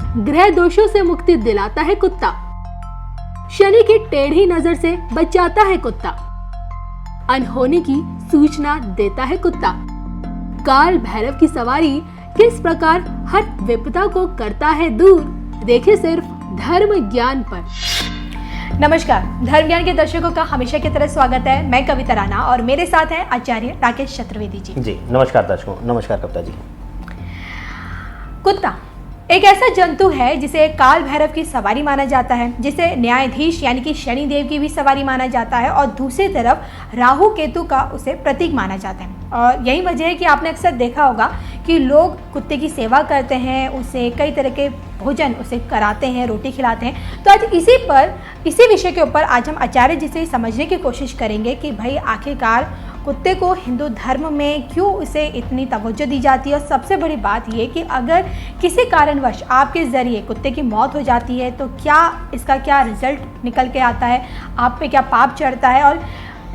ग्रह दोषों से मुक्ति दिलाता है कुत्ता। शनि की टेढ़ी नजर से बचाता है कुत्ता। अनहोनी की सूचना देता है कुत्ता। काल भैरव की सवारी किस प्रकार हर विपदा को करता है दूर, देखे सिर्फ धर्म ज्ञान पर। नमस्कार, धर्म ज्ञान के दर्शकों का हमेशा की तरह स्वागत है। मैं कविता राणा और मेरे साथ हैं आचार्य राकेश चतुर्वेदी जी। जी नमस्कार दर्शकों, नमस्कार कविता जी। कुत्ता एक ऐसा जंतु है जिसे काल भैरव की सवारी माना जाता है, जिसे न्यायाधीश यानी कि शनि देव की भी सवारी माना जाता है और दूसरी तरफ राहु केतु का उसे प्रतीक माना जाता है। और यही वजह है कि आपने अक्सर देखा होगा कि लोग कुत्ते की सेवा करते हैं, उसे कई तरह के भोजन उसे कराते हैं, रोटी खिलाते हैं। तो आज इसी विषय के ऊपर आज हम आचार्य जी से समझने की कोशिश करेंगे कि भाई आखिरकार कुत्ते को हिंदू धर्म में क्यों उसे इतनी तवज्जो दी जाती है। और सबसे बड़ी बात ये कि अगर किसी कारणवश आपके ज़रिए कुत्ते की मौत हो जाती है तो इसका क्या रिजल्ट निकल के आता है, आप पे क्या पाप चढ़ता है और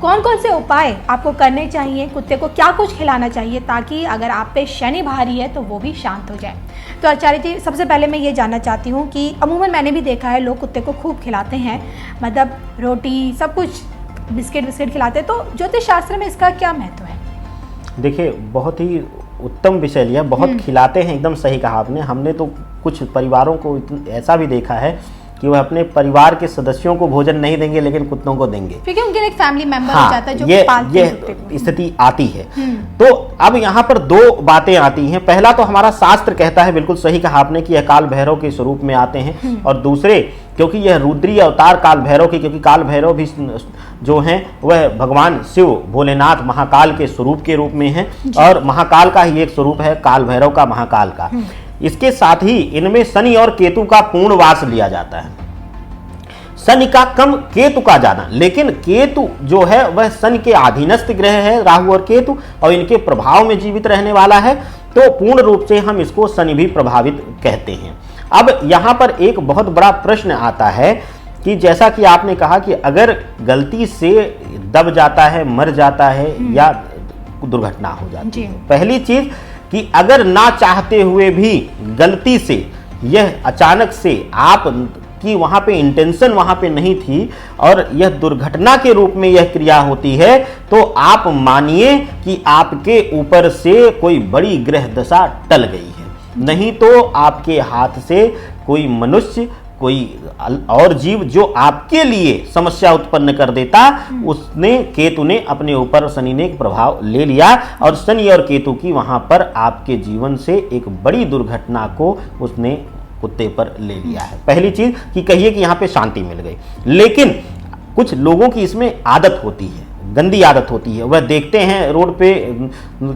कौन कौन से उपाय आपको करने चाहिए, कुत्ते को क्या कुछ खिलाना चाहिए ताकि अगर आप पे शनि भारी है तो वो भी शांत हो जाए। तो आचार्य जी, सबसे पहले मैं ये जानना चाहती हूँ कि अमूमन मैंने भी देखा है लोग कुत्ते को खूब खिलाते हैं, मतलब रोटी सब कुछ, बिस्किट खिलाते हैं। तो ज्योतिष शास्त्र में इसका क्या महत्व है? देखिए, बहुत ही उत्तम विषय लिया। बहुत खिलाते हैं, एकदम सही कहा आपने। हमने तो कुछ परिवारों को ऐसा भी देखा है कि वह अपने परिवार के सदस्यों को भोजन नहीं देंगे लेकिन कुत्तों को देंगे, क्योंकि उनके एक फैमिली मेंबर हो जाता है जो पालते हैं। ये स्थिति आती है। तो अब यहाँ पर दो बातें आती हैं। पहला तो हमारा शास्त्र कहता है, बिल्कुल सही कहा आपने, कि यह काल भैरव के स्वरूप में आते हैं। और दूसरे, क्योंकि यह रुद्रीय अवतार काल भैरव के, क्योंकि काल भैरव भी जो हैं वह भगवान शिव भोलेनाथ महाकाल के स्वरूप के रूप में हैं और महाकाल का ही एक स्वरूप है काल भैरव का, महाकाल का। इसके साथ ही इनमें शनि और केतु का पूर्ण वास लिया जाता है। शनि का कम, केतु का ज्यादा, लेकिन केतु जो है वह शनि के अधीनस्थ ग्रह है, राहु और केतु, और इनके प्रभाव में जीवित रहने वाला है। तो पूर्ण रूप से हम इसको शनि भी प्रभावित कहते हैं। अब यहाँ पर एक बहुत बड़ा प्रश्न आता है कि जैसा कि आपने कहा कि अगर गलती से दब जाता है, मर जाता है या दुर्घटना हो जाती है, पहली चीज कि अगर ना चाहते हुए भी गलती से यह अचानक से आप कि वहां पे इंटेंशन वहां पे नहीं थी और यह दुर्घटना के रूप में यह क्रिया होती है, तो आप मानिए कि आपके ऊपर से कोई बड़ी ग्रह दशा टल गई है। नहीं तो आपके हाथ से कोई मनुष्य, कोई और जीव जो आपके लिए समस्या उत्पन्न कर देता, उसने, केतु ने अपने ऊपर शनि ने एक प्रभाव ले लिया और शनि और केतु की वहां पर आपके जीवन से एक बड़ी दुर्घटना को उसने कुत्ते पर ले लिया है। पहली चीज कि कहिए कि यहाँ पे शांति मिल गई। लेकिन कुछ लोगों की इसमें आदत होती है, गंदी आदत होती है। वह देखते हैं रोड पे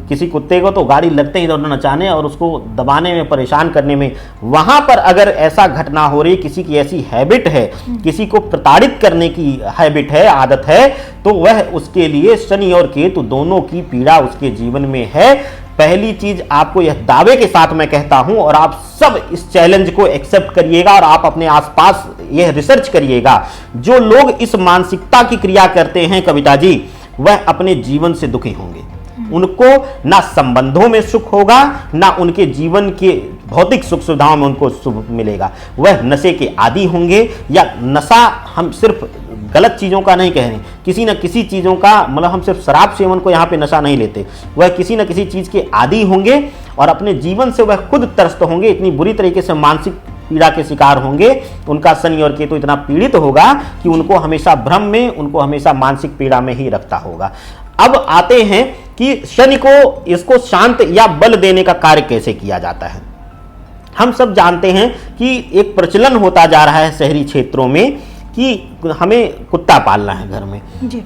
किसी कुत्ते को तो गाड़ी लगते ही इधर उधर नचाने और उसको दबाने में, परेशान करने में। वहां पर अगर ऐसा घटना हो रही, किसी की ऐसी हैबिट है, किसी को प्रताड़ित करने की हैबिट है, आदत है, तो वह उसके लिए शनि और केतु दोनों की पीड़ा उसके जीवन में है। पहली चीज आपको यह दावे के साथ मैं कहता हूं और आप सब इस चैलेंज को एक्सेप्ट करिएगा और आप अपने आसपास यह रिसर्च करिएगा, जो लोग इस मानसिकता की क्रिया करते हैं कविता जी, वह अपने जीवन से दुखी होंगे। उनको ना संबंधों में सुख होगा, ना उनके जीवन के भौतिक सुख सुविधाओं में उनको सुख मिलेगा। वह नशे के आदी होंगे, या नशा हम सिर्फ गलत चीज़ों का नहीं कह रहे, किसी न किसी चीज़ों का, मतलब हम सिर्फ शराब सेवन को यहाँ पे नशा नहीं लेते, वह किसी न किसी चीज़ के आदी होंगे और अपने जीवन से वह खुद त्रस्त होंगे, इतनी बुरी तरीके से मानसिक पीड़ा के शिकार होंगे। उनका शनि और केतु इतना पीड़ित होगा कि उनको हमेशा भ्रम में, उनको हमेशा मानसिक पीड़ा में ही रखता होगा। अब आते हैं कि शनि को, इसको शांत या बल देने का कार्य कैसे किया जाता है। हम सब जानते हैं कि एक प्रचलन होता जा रहा है शहरी क्षेत्रों में कि हमें कुत्ता पालना है घर में,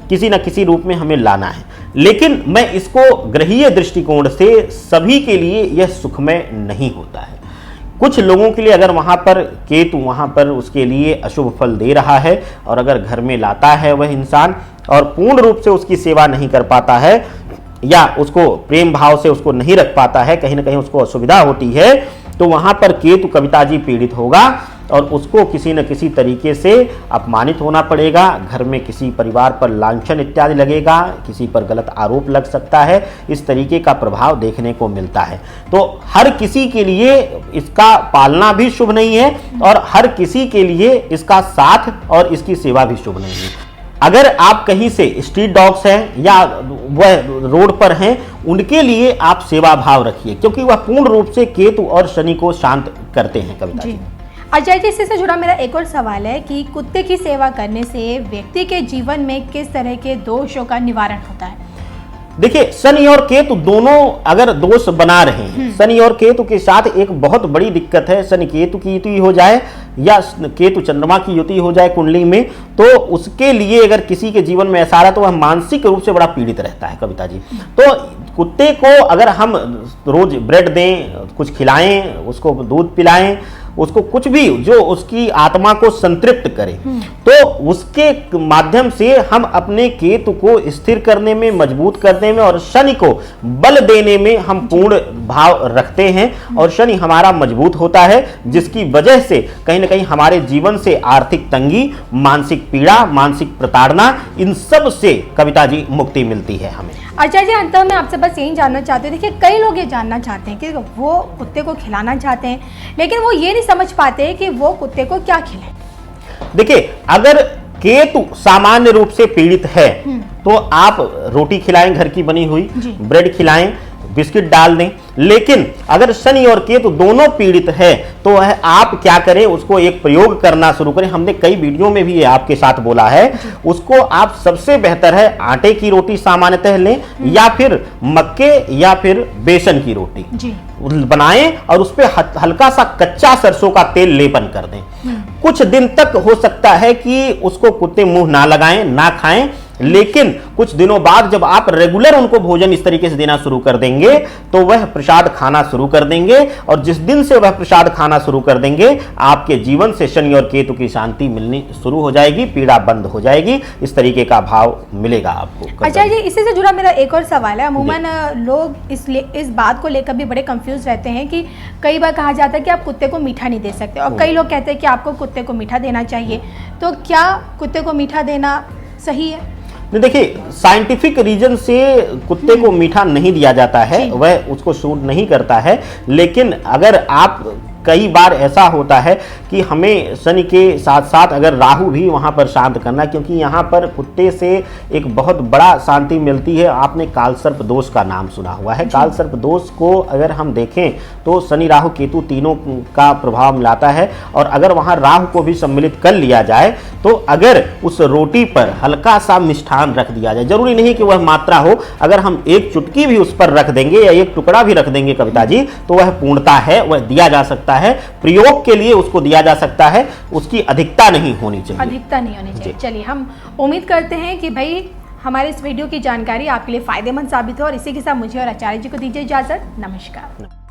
किसी न किसी रूप में हमें लाना है। लेकिन मैं इसको ग्रहीय दृष्टिकोण से सभी के लिए यह सुखमय नहीं होता है। कुछ लोगों के लिए अगर वहाँ पर केतु वहाँ पर उसके लिए अशुभ फल दे रहा है और अगर घर में लाता है वह इंसान और पूर्ण रूप से उसकी सेवा नहीं कर पाता है या उसको प्रेम भाव से उसको नहीं रख पाता है, कहीं ना कहीं उसको असुविधा होती है, तो वहाँ पर केतु कविता जी पीड़ित होगा और उसको किसी न किसी तरीके से अपमानित होना पड़ेगा, घर में किसी परिवार पर लांछन इत्यादि लगेगा, किसी पर गलत आरोप लग सकता है, इस तरीके का प्रभाव देखने को मिलता है। तो हर किसी के लिए इसका पालना भी शुभ नहीं है और हर किसी के लिए इसका साथ और इसकी सेवा भी शुभ नहीं है। अगर आप कहीं से स्ट्रीट डॉग्स हैं या वह रोड पर हैं, उनके लिए आप सेवा भाव रखिए, क्योंकि वह पूर्ण रूप से केतु और शनि को शांत करते हैं। कविता जी, अजय जी, इससे जुड़ा मेरा एक और सवाल है कि कुत्ते की सेवा करने से व्यक्ति के जीवन में किस तरह के दोषों का निवारण होता है? देखिए, शनि और केतु दोनों अगर दोष बना रहे हैं, शनि और केतु के साथ एक बहुत बड़ी दिक्कत है। शनि केतु की युति हो जाए या केतु चंद्रमा की युति हो जाए कुंडली में, तो उसके लिए अगर किसी के जीवन में ऐसा रहा तो वह मानसिक रूप से बड़ा पीड़ित रहता है। कविता जी, तो कुत्ते को अगर हम रोज ब्रेड दें, कुछ खिलाएं, उसको दूध पिलाएं, उसको कुछ भी जो उसकी आत्मा को संतृप्त करे, तो उसके माध्यम से हम अपने केतु को स्थिर करने में, मजबूत करने में और शनि को बल देने में हम पूर्ण भाव रखते हैं और शनि हमारा मजबूत होता है, जिसकी वजह से कहीं ना कहीं हमारे जीवन से आर्थिक तंगी, मानसिक पीड़ा, मानसिक प्रताड़ना, इन सब से कविता जी मुक्ति मिलती है हमें। अजय जी, अंत में आपसे बस यही जानना चाहते हैं, देखिए कई लोग ये जानना चाहते हैं कि वो कुत्ते को खिलाना चाहते हैं, लेकिन वो ये नहीं समझ पाते कि वो कुत्ते को क्या खिलाएं। देखिए, अगर केतु सामान्य रूप से पीड़ित है तो आप रोटी खिलाएं, घर की बनी हुई ब्रेड खिलाएं, बिस्किट डाल दें। लेकिन अगर शनि और केतु दोनों पीड़ित है तो वह आप क्या करें, उसको एक प्रयोग करना शुरू करें। हमने कई वीडियो में भी ये आपके साथ बोला है। उसको आप सबसे बेहतर है आटे की रोटी सामान्यतः लें या फिर मक्के या फिर बेसन की रोटी बनाएं और उस पर हल्का सा कच्चा सरसों का तेल लेपन कर दें। कुछ दिन तक हो सकता है कि उसको कुत्ते मुंह ना लगाएं, ना खाएं, लेकिन कुछ दिनों बाद जब आप रेगुलर उनको भोजन इस तरीके से देना शुरू कर देंगे तो वह प्रसाद खाना शुरू कर देंगे और जिस दिन से वह प्रसाद खाना शुरू कर देंगे आपके जीवन से शनि और केतु की शांति मिलनी शुरू हो जाएगी, पीड़ा बंद हो जाएगी, इस तरीके का भाव मिलेगा आपको। अच्छा जी, इसी से जुड़ा मेरा एक और सवाल है। अमूमन लोग इस बात को लेकर भी बड़े कंफ्यूज रहते हैं कि कई बार कहा जाता है कि आप कुत्ते को मीठा नहीं दे सकते और कई लोग कहते हैं कि आपको कुत्ते को मीठा देना चाहिए, तो क्या कुत्ते को मीठा देना सही है? देखिए, साइंटिफिक रीजन से कुत्ते को मीठा नहीं दिया जाता है, वह उसको सूट नहीं करता है। लेकिन अगर आप कई बार ऐसा होता है कि हमें शनि के साथ साथ अगर राहु भी वहाँ पर शांत करना, क्योंकि यहाँ पर कुत्ते से एक बहुत बड़ा शांति मिलती है। आपने कालसर्प दोष का नाम सुना हुआ है। कालसर्प दोष को अगर हम देखें तो शनि राहु केतु तीनों का प्रभाव मिलाता है और अगर वहाँ राहु को भी सम्मिलित कर लिया जाए तो अगर उस रोटी पर हल्का सा मिष्ठान रख दिया जाए, जरूरी नहीं कि वह मात्रा हो, अगर हम एक चुटकी भी उस पर रख देंगे या एक टुकड़ा भी रख देंगे कविता जी, तो वह पूर्णता है, वह दिया जा सकता है, प्रयोग के लिए उसको दिया जा सकता है, उसकी अधिकता नहीं होनी चाहिए। अधिकता नहीं होनी चाहिए। चलिए, हम उम्मीद करते हैं कि भाई हमारे इस वीडियो की जानकारी आपके लिए फायदेमंद साबित हो और इसी के साथ मुझे और आचार्य जी को दीजिए इजाजत। नमस्कार।